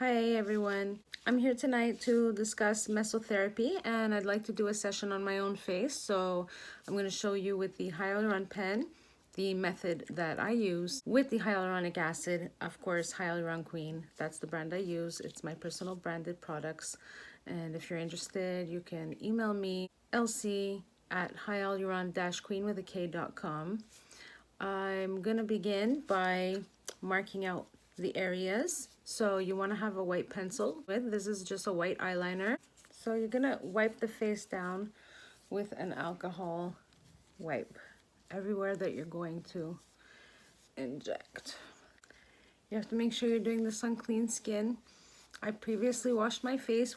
Hi everyone. I'm here tonight to discuss mesotherapy and I'd like to do a session on my own face. So I'm going to show you with the Hyaluron pen the method that I use with the hyaluronic acid. Of course, Hyaluron Queen, that's the brand I use. It's my personal branded products. And if you're interested, you can email me lc@hyaluron-queen.com. I'm going to begin by marking out the areas. So you want to have a white pencil with, this is just a white eyeliner. So you're going to wipe the face down with an alcohol wipe everywhere that you're going to inject. You have to make sure you're doing this on clean skin. I previously washed my face,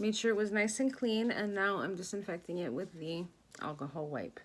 made sure it was nice and clean, and now I'm disinfecting it with the alcohol wipe.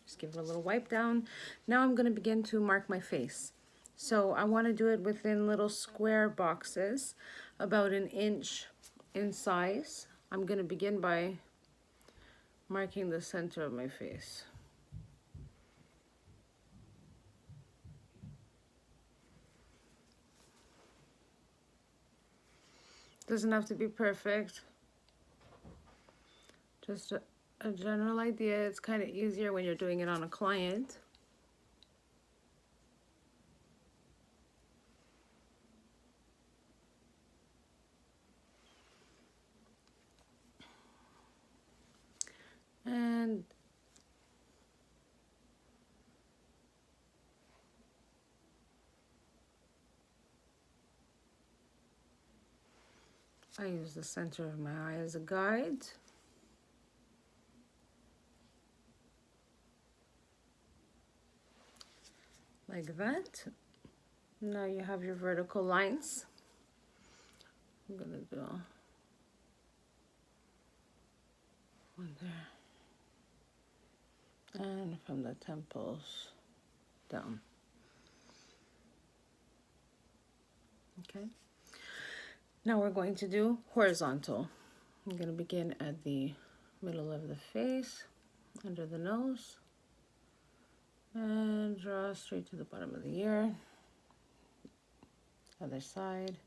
Just give it a little wipe down. Now I'm going to begin to mark my face. So I want to do it within little square boxes, about 1 inch in size. I'm going to begin by marking the center of my face. Doesn't have to be perfect. Just a general idea. It's kind of easier when you're doing it on a client. And I use the center of my eye as a guide. Like that. Now you have your vertical lines. I'm gonna do one there. And from the temples down. Okay. Now we're going to do horizontal. I'm going to begin at the middle of the face, under the nose, and draw straight to the bottom of the ear. Other side.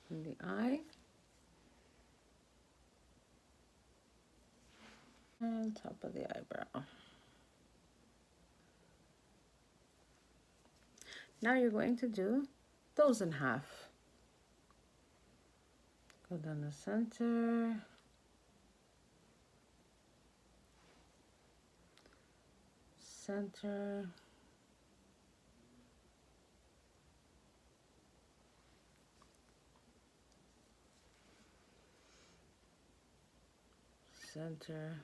And the eye. And top of the eyebrow. Now you're going to do those in half. Go down the center. Center. Center.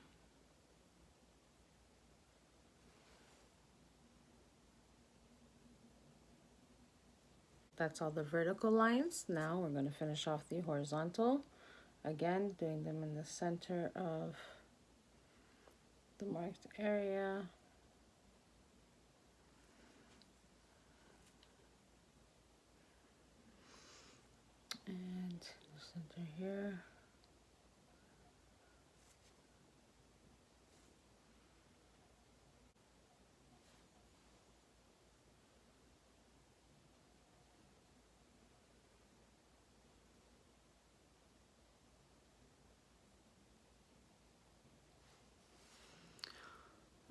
That's all the vertical lines. Now we're going to finish off the horizontal. Again, doing them in the center of the marked area. And the center here.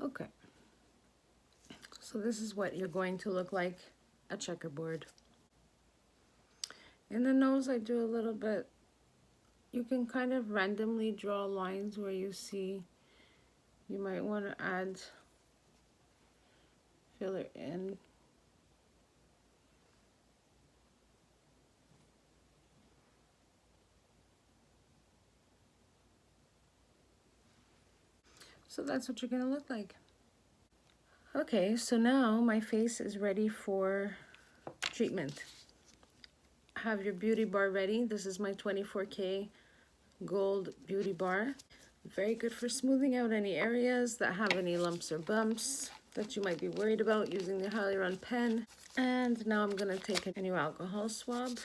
Okay, so this is what you're going to look like, a checkerboard. In the nose, I do a little bit, you can kind of randomly draw lines where you see you might want to add filler in. So that's what you're going to look like. Okay, so now my face is ready for treatment. Have your beauty bar ready. This is my 24K gold beauty bar. Very good for smoothing out any areas that have any lumps or bumps that you might be worried about using the Hyaluron pen. And now I'm going to take a new alcohol swab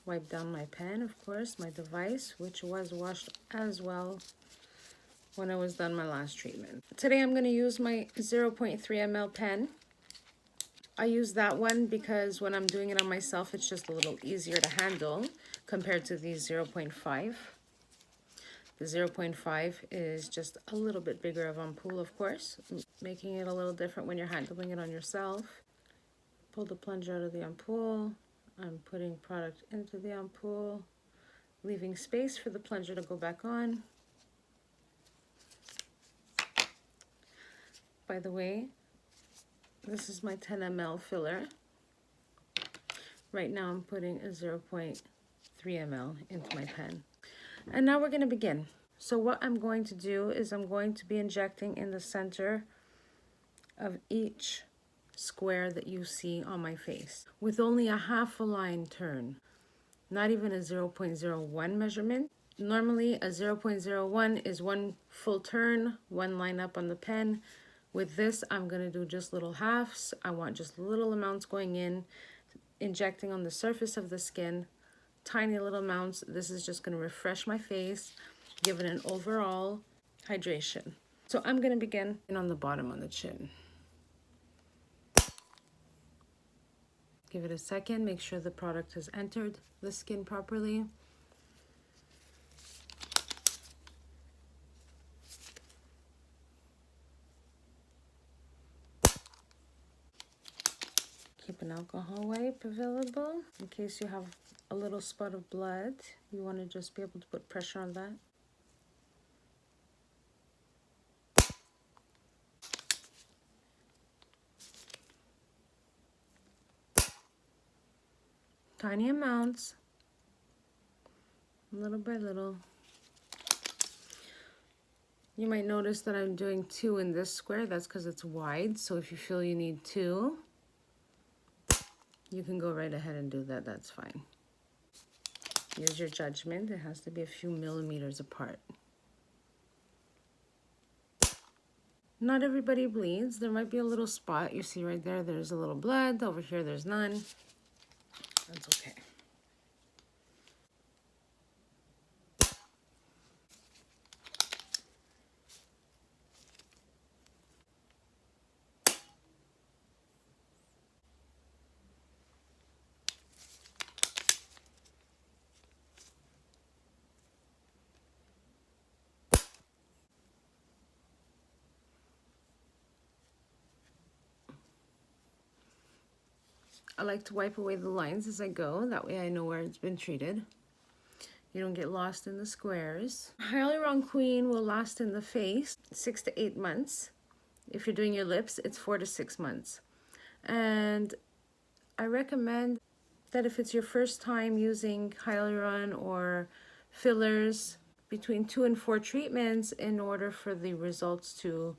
Wipe down my pen, of course, my device, which was washed as well when I was done my last treatment. Today I'm going to use my 0.3 ml pen. I use that one because when I'm doing it on myself, it's just a little easier to handle compared to the 0.5. The 0.5 is just a little bit bigger of ampoule, of course, making it a little different when you're handling it on yourself. Pull the plunger out of the ampoule. I'm putting product into the ampoule, leaving space for the plunger to go back on. By the way, this is my 10 ml filler. Right now I'm putting a 0.3 ml into my pen. And now we're going to begin. So what I'm going to do is I'm going to be injecting in the center of each square that you see on my face with only a half a line turn, not even a 0.01 measurement. Normally a 0.01 is one full turn, one line up on the pen. With this, I'm going to do just little halves. I want just little amounts going in, injecting on the surface of the skin, tiny little amounts. This is just going to refresh my face, give it an overall hydration. So I'm going to begin on the bottom on the chin. Give it a second, make sure the product has entered the skin properly. Keep an alcohol wipe available in case you have a little spot of blood. You want to just be able to put pressure on that. Tiny amounts, little by little. You might notice that I'm doing 2 in this square. That's because it's wide. So if you feel you need 2, you can go right ahead and do that. That's fine. Use your judgment. It has to be a few millimeters apart. Not everybody bleeds. There might be a little spot. You see right there, there's a little blood. Over here, there's none. That's okay. I like to wipe away the lines as I go. That way I know where it's been treated. You don't get lost in the squares. Hyaluron Queen will last in the face 6 to 8 months. If you're doing your lips, it's 4 to 6 months. And I recommend that if it's your first time using hyaluron or fillers, between 2 and 4 treatments in order for the results to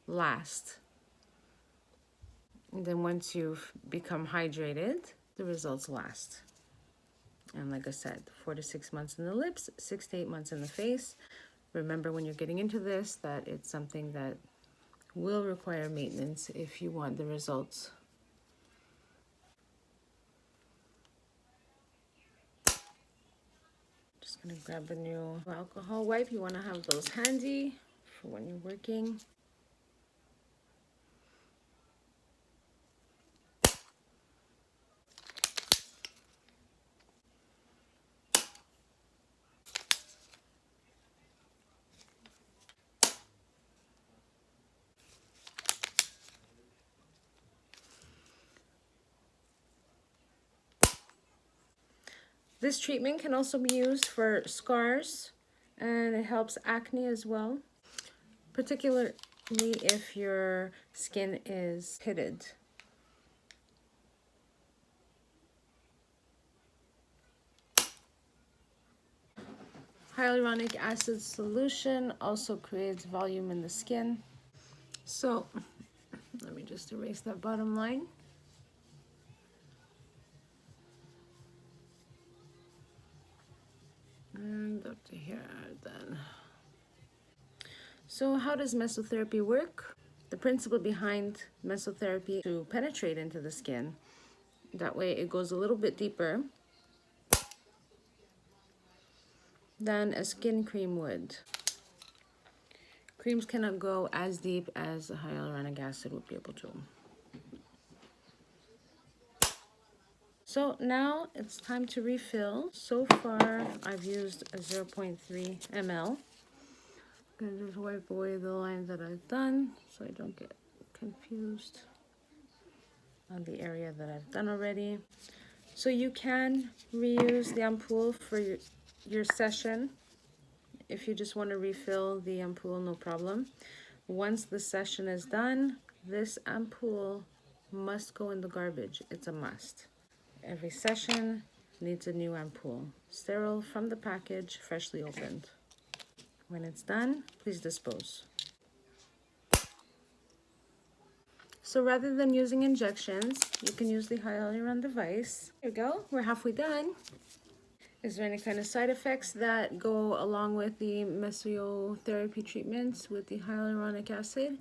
last. And then once you've become hydrated, the results last. And like I said, 4 to 6 months in the lips, 6 to 8 months in the face. Remember when you're getting into this that it's something that will require maintenance if you want the results. Just gonna grab a new alcohol wipe. You wanna have those handy for when you're working. This treatment can also be used for scars, and it helps acne as well, particularly if your skin is pitted. Hyaluronic acid solution also creates volume in the skin. So let me just erase that bottom line. And up to here then. So how does mesotherapy work? The principle behind mesotherapy is to penetrate into the skin. That way it goes a little bit deeper than a skin cream would. Creams cannot go as deep as hyaluronic acid would be able to. So now it's time to refill. So far I've used a 0.3 ml. I'm gonna just wipe away the lines that I've done so I don't get confused on the area that I've done already. So you can reuse the ampoule for your session. If you just want to refill the ampoule, no problem. Once the session is done, this ampoule must go in the garbage. It's a must. Every session needs a new ampoule. Sterile from the package, freshly opened. When it's done, please dispose. So rather than using injections, you can use the Hyaluron device. There you go, we're halfway done. Is there any kind of side effects that go along with the mesotherapy treatments with the hyaluronic acid?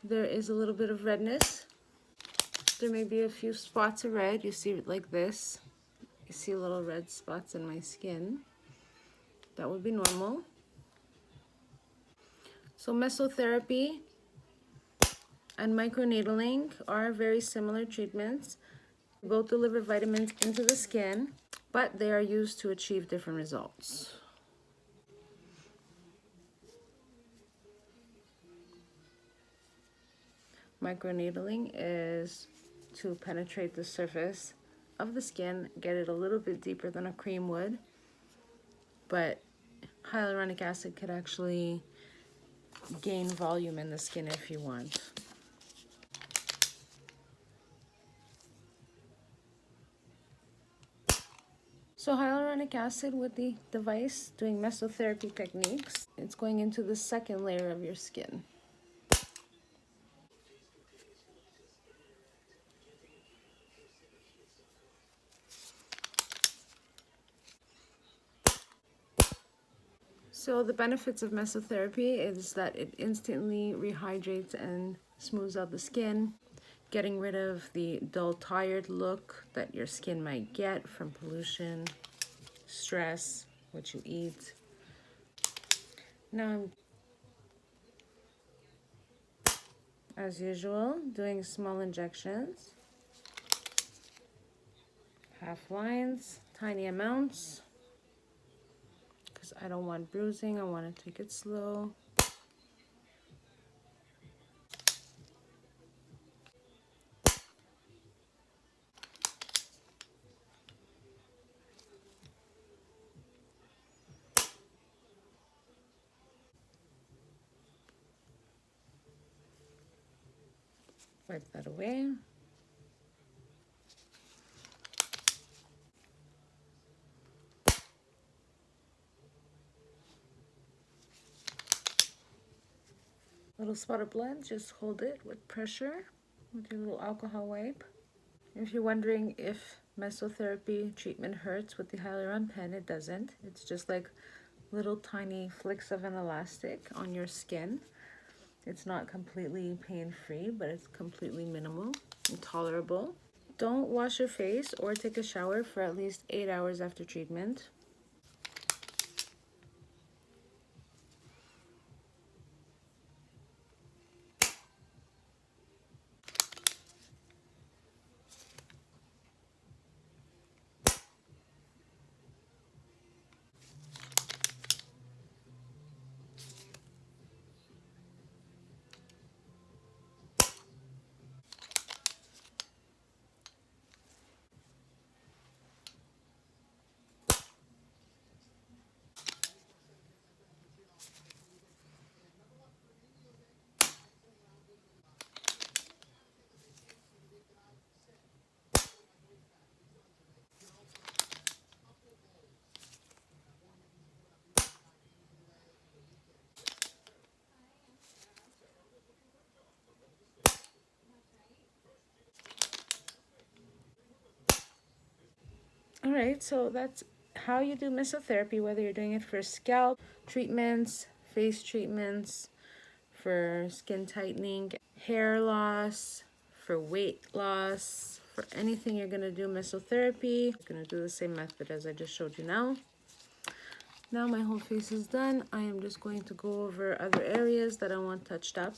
There is a little bit of redness. There may be a few spots of red. You see it like this. You see little red spots in my skin. That would be normal. So mesotherapy and microneedling are very similar treatments. Both deliver vitamins into the skin, but they are used to achieve different results. Microneedling is to penetrate the surface of the skin, get it a little bit deeper than a cream would, but hyaluronic acid could actually gain volume in the skin if you want. So hyaluronic acid with the device doing mesotherapy techniques, it's going into the second layer of your skin. So the benefits of mesotherapy is that it instantly rehydrates and smooths out the skin, getting rid of the dull, tired look that your skin might get from pollution, stress, what you eat. Now I'm, as usual, doing small injections, half lines, tiny amounts, because I don't want bruising. I want to take it slow. Wipe that away. Little spot of blood, just hold it with pressure with your little alcohol wipe. If you're wondering if mesotherapy treatment hurts with the Hyaluron pen, it doesn't. It's just like little tiny flicks of an elastic on your skin. It's not completely pain-free, but it's completely minimal and tolerable. Don't wash your face or take a shower for at least 8 hours after treatment. All right, so that's how you do mesotherapy, whether you're doing it for scalp treatments, face treatments, for skin tightening, hair loss, for weight loss, for anything you're gonna do mesotherapy. You're gonna do the same method as I just showed you now. Now my whole face is done. I am just going to go over other areas that I want touched up.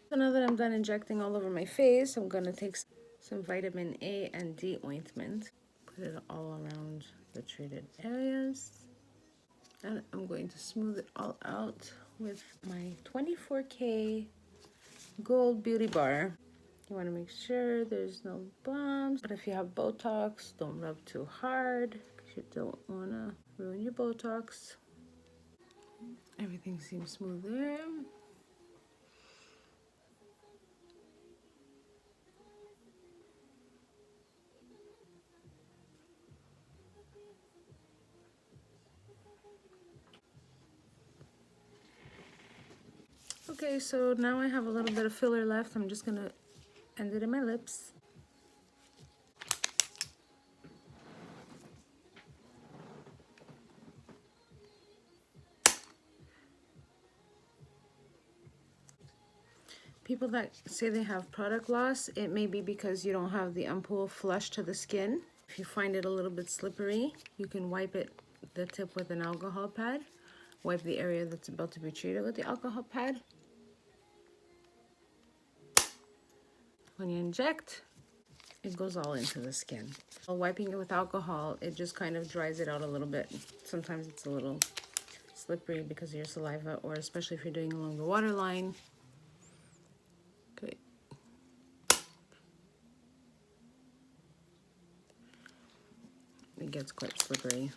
So now that I'm done injecting all over my face, I'm going to take some vitamin A and D ointment, put it all around the treated areas, and I'm going to smooth it all out with my 24K Gold Beauty Bar. You want to make sure there's no bumps, but if you have Botox, don't rub too hard because you don't want to ruin your Botox. Everything seems smooth there. Okay, so now I have a little bit of filler left. I'm just gonna end it in my lips. People that say they have product loss, it may be because you don't have the ampoule flush to the skin. If you find it a little bit slippery, you can wipe it, the tip, with an alcohol pad. Wipe the area that's about to be treated with the alcohol pad. When you inject, it goes all into the skin. While wiping it with alcohol, it just kind of dries it out a little bit. Sometimes it's a little slippery because of your saliva, or especially if you're doing along the waterline. Okay. It gets quite slippery.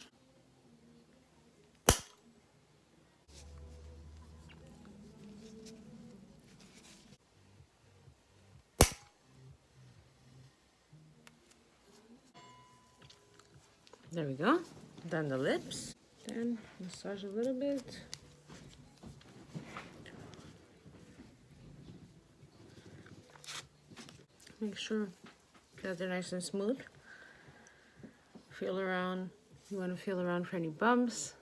There we go. Done the lips. Then massage a little bit. Make sure that they're nice and smooth. Feel around. You want to feel around for any bumps.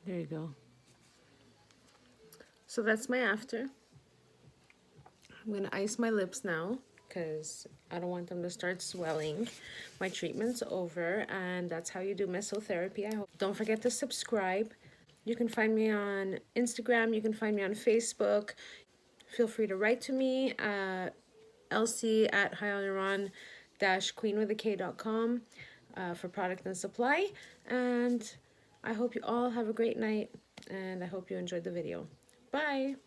There you go. So that's my after. I'm going to ice my lips now because I don't want them to start swelling. My treatment's over, and that's how you do mesotherapy. I hope. Don't forget to subscribe. You can find me on Instagram. You can find me on Facebook. Feel free to write to me at lc@hyaluron-queenwithak.com for product and supply. And I hope you all have a great night, and I hope you enjoyed the video. Bye!